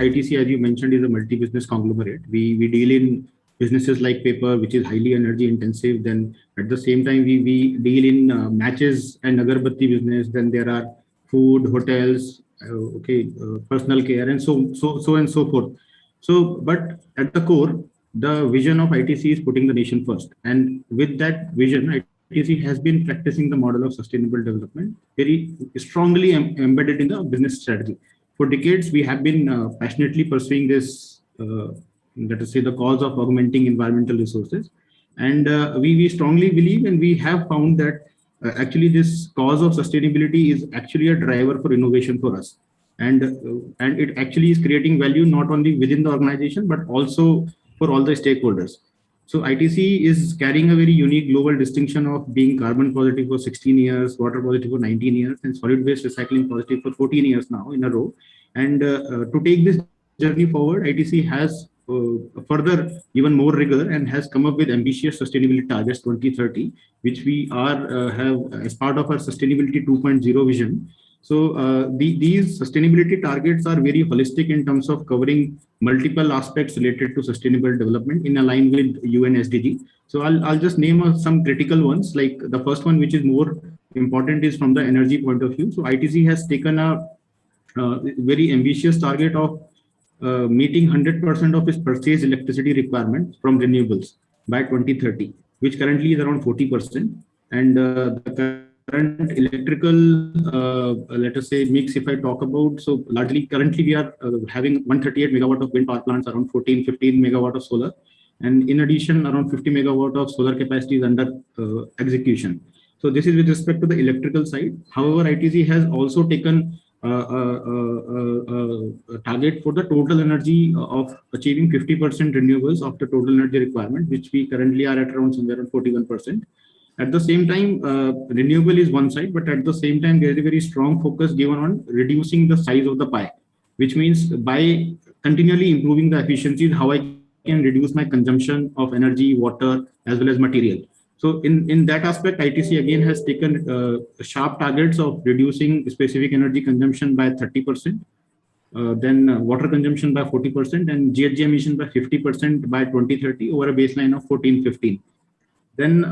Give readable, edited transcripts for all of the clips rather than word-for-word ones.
ITC, as you mentioned, is a multi-business conglomerate. We deal in businesses like paper, which is highly energy intensive. Then at the same time, we deal in matches and agarbatti business. Then there are food, hotels, personal care, and so and so forth. So, but at the core, the vision of ITC is putting the nation first. And with that vision, ITC has been practicing the model of sustainable development very strongly embedded in the business strategy. For decades, we have been passionately pursuing this, let us say, the cause of augmenting environmental resources. And we strongly believe, and we have found that actually this cause of sustainability is actually a driver for innovation for us. And it actually is creating value not only within the organization, but also for all the stakeholders. So ITC is carrying a very unique global distinction of being carbon positive for 16 years, water positive for 19 years, and solid waste recycling positive for 14 years now in a row. And to take this journey forward, ITC has further even more rigor and has come up with ambitious sustainability targets 2030, which we have as part of our sustainability 2.0 vision. So these sustainability targets are very holistic in terms of covering multiple aspects related to sustainable development in line with UN SDG. So I'll just name some critical ones. Like the first one, which is more important, is from the energy point of view. So ITC has taken a very ambitious target of meeting 100% of its purchased electricity requirements from renewables by 2030, which currently is around 40%. And the current electrical, let us say, mix, if I talk about, so largely currently we are having 138 megawatt of wind power plants, around 15 megawatt of solar. And in addition, around 50 megawatt of solar capacity is under execution. So this is with respect to the electrical side. However, ITC has also taken a target for the total energy of achieving 50% renewables of the total energy requirement, which we currently are at around somewhere around 41%. At the same time, renewable is one side, but at the same time, there is a very strong focus given on reducing the size of the pie, which means by continually improving the efficiencies, how I can reduce my consumption of energy, water, as well as material. So in that aspect, ITC again has taken sharp targets of reducing specific energy consumption by 30%, then water consumption by 40%, and GHG emission by 50% by 2030 over a baseline of 14-15. Then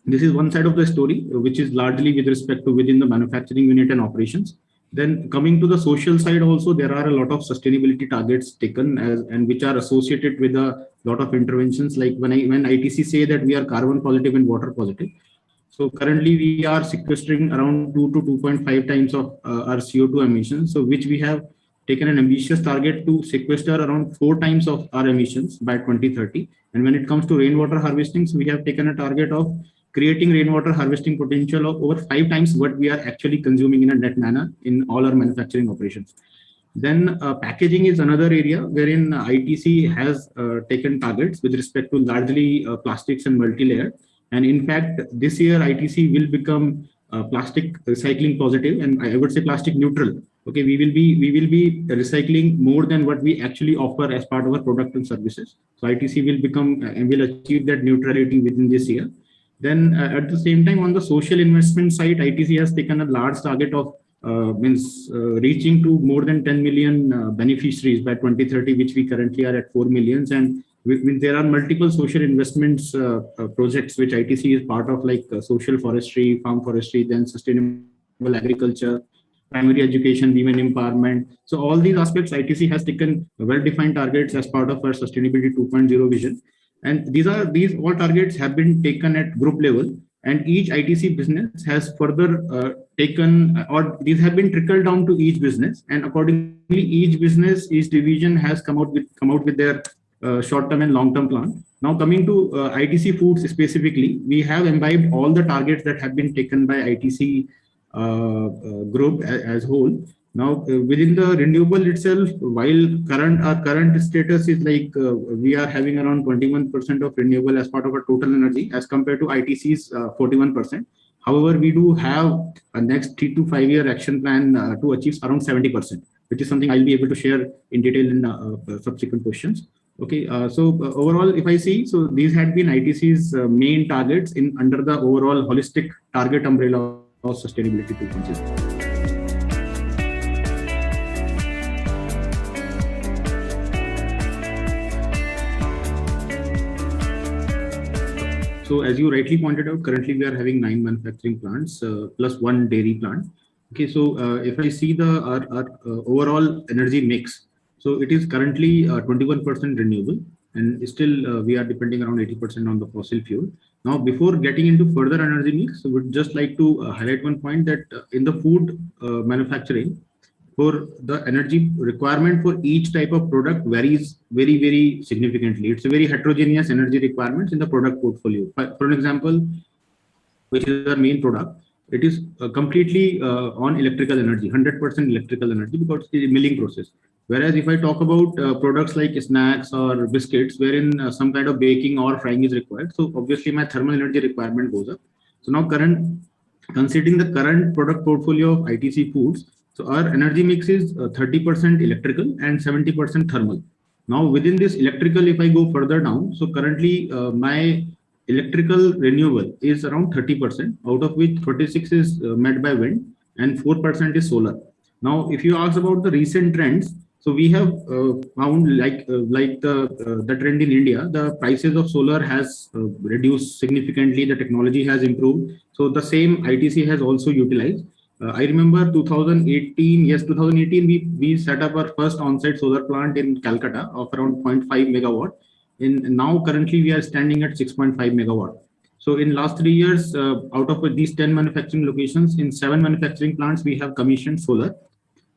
this is one side of the story, which is largely with respect to within the manufacturing unit and operations. Then coming to the social side also, there are a lot of sustainability targets taken and which are associated with a lot of interventions. Like when ITC say that we are carbon positive and water positive. So currently we are sequestering around 2 to 2.5 times of our CO2 emissions. So which we have taken an ambitious target to sequester around 4 times of our emissions by 2030. And when it comes to rainwater harvesting, so we have taken a target of creating rainwater harvesting potential of over 5 times what we are actually consuming in a net manner in all our manufacturing operations. Then packaging is another area wherein ITC has taken targets with respect to largely plastics and multi-layer. And in fact, this year ITC will become plastic recycling positive, and I would say plastic neutral. Okay, we will be recycling more than what we actually offer as part of our product and services. So ITC will become and will achieve that neutrality within this year. Then at the same time, on the social investment side, ITC has taken a large target of reaching to more than 10 million beneficiaries by 2030, which we currently are at 4 million. And there are multiple social investments projects which ITC is part of, like social forestry, farm forestry, then sustainable agriculture, primary education, women empowerment. So all these aspects, ITC has taken well-defined targets as part of our sustainability 2.0 vision. And these all targets have been taken at group level, and each ITC business has further taken, or these have been trickled down to each business, and accordingly, each division has come out with their short-term and long-term plan. Now coming to ITC Foods specifically, we have imbibed all the targets that have been taken by ITC group as whole. Now within the renewable itself, while our current status is like we are having around 21% of renewable as part of our total energy as compared to ITC's 41%. However, we do have a next 3 to 5 year action plan to achieve around 70%, which is something I'll be able to share in detail in subsequent questions. Okay, so overall, if I see, so these had been ITC's main targets under the overall holistic target umbrella of sustainability 2.0. So as you rightly pointed out, currently we are having 9 manufacturing plants plus 1 dairy plant. Okay, so if I see our overall energy mix, so it is currently 21% renewable, and still we are depending around 80% on the fossil fuel. Now, before getting into further energy mix, I would just like to highlight one point that in the food manufacturing, for the energy requirement for each type of product varies very, very significantly. It's a very heterogeneous energy requirements in the product portfolio. For an example, which is our main product, it is completely on electrical energy, 100% electrical energy, because it's a milling process. Whereas if I talk about products like snacks or biscuits, wherein some kind of baking or frying is required, so obviously my thermal energy requirement goes up. So now considering the current product portfolio of ITC Foods, so our energy mix is 30% electrical and 70% thermal. Now within this electrical, if I go further down, so currently my electrical renewable is around 30%, out of which 36 is met by wind and 4% is solar. Now, if you ask about the recent trends, so we have found the trend in India, the prices of solar has reduced significantly. The technology has improved. So the same ITC has also utilized. I remember 2018. Yes, 2018 we set up our first on-site solar plant in Calcutta of around 0.5 megawatt. In now currently we are standing at 6.5 megawatt. So in last 3 years, out of these 10 manufacturing locations, in 7 manufacturing plants we have commissioned solar.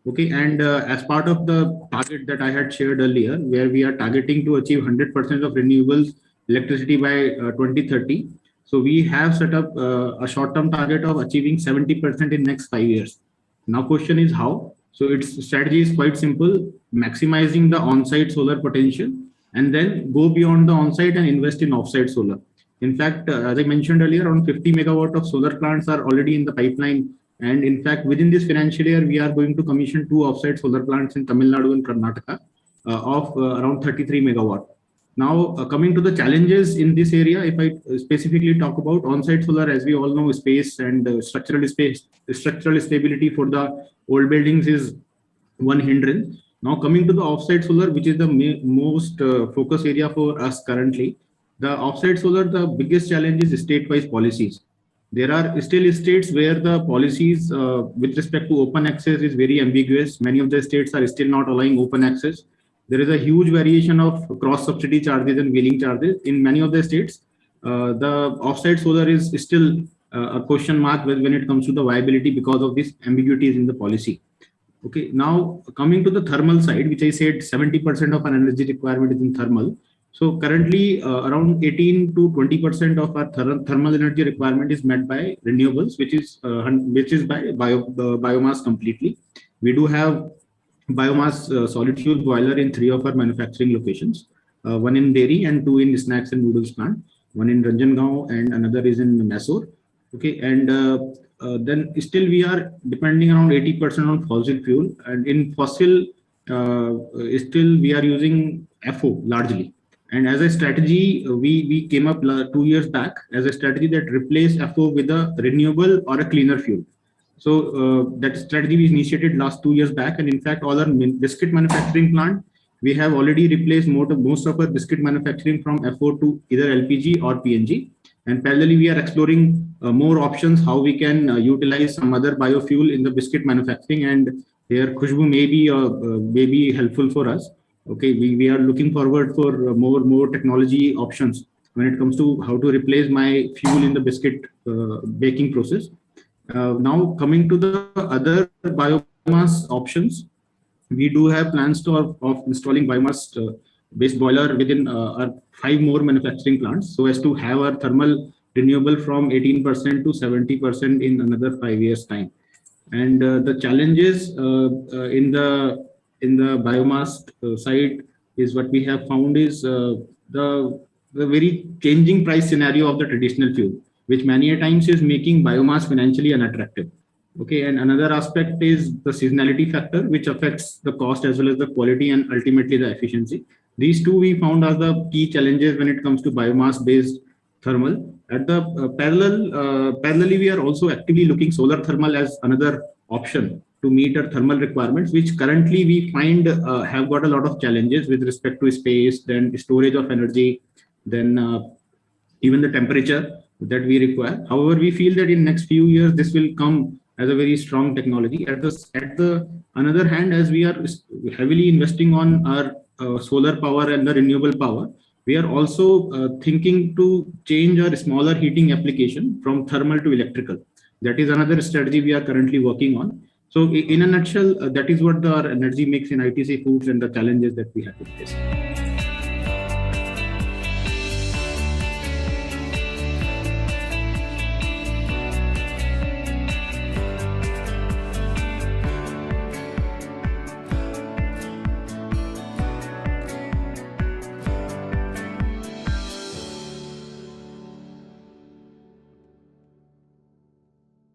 Okay, and as part of the target that I had shared earlier, where we are targeting to achieve 100% of renewables electricity by 2030, so we have set up a short-term target of achieving 70% in next 5 years. Now, question is how? So its strategy is quite simple: maximizing the on-site solar potential, and then go beyond the on-site and invest in off-site solar. In fact, as I mentioned earlier, around 50 megawatt of solar plants are already in the pipeline. And in fact, within this financial year, we are going to commission 2 offsite solar plants in Tamil Nadu and Karnataka of around 33 megawatt. Now, coming to the challenges in this area, if I specifically talk about on-site solar, as we all know, space and structural stability for the old buildings is one hindrance. Now, coming to the off-site solar, which is the most focus area for us currently, the off-site solar, the biggest challenge is state-wise policies. There are still states where the policies with respect to open access is very ambiguous. Many of the states are still not allowing open access. There is a huge variation of cross subsidy charges and wheeling charges in many of the states. The offsite solar is still a question mark when it comes to the viability because of these ambiguities in the policy. Okay, now coming to the thermal side, which I said 70% of our energy requirement is in thermal. So currently around 18 to 20% of our thermal energy requirement is met by renewables, which is by biomass completely. We do have biomass solid fuel boiler in 3 of our manufacturing locations, one in dairy and 2 in snacks and noodles plant, one in Ranjangaon and another is in Mysore. Okay, and then still we are depending around 80% on fossil fuel, and in fossil still we are using FO largely. And as a strategy, we came up 2 years back as a strategy that replaced FO with a renewable or a cleaner fuel. So that strategy we initiated last 2 years back, and in fact, all our biscuit manufacturing plant, we have already replaced most of our biscuit manufacturing from FO to either LPG or PNG. And parallelly, we are exploring more options how we can utilize some other biofuel in the biscuit manufacturing. And here, Khushbu may be helpful for us. Okay, we are looking forward for more technology options when it comes to how to replace my fuel in the biscuit baking process. Now coming to the other biomass options, we do have plans of installing biomass based boiler within our 5 more manufacturing plants, so as to have our thermal renewable from 18% to 70% in another 5 years time. And the challenges in the biomass side is what we have found is the very changing price scenario of the traditional fuel, which many a times is making biomass financially unattractive. Okay, and another aspect is the seasonality factor, which affects the cost as well as the quality and ultimately the efficiency. These two we found are the key challenges when it comes to biomass-based thermal. At the parallelly, we are also actively looking solar thermal as another option to meet our thermal requirements, which currently we find have got a lot of challenges with respect to space, then storage of energy, then even the temperature that we require. However, we feel that in next few years, this will come as a very strong technology. At the another hand, as we are heavily investing on our solar power and the renewable power, we are also thinking to change our smaller heating application from thermal to electrical. That is another strategy we are currently working on. So in a nutshell, that is what our energy mix in ITC Foods and the challenges that we have to face.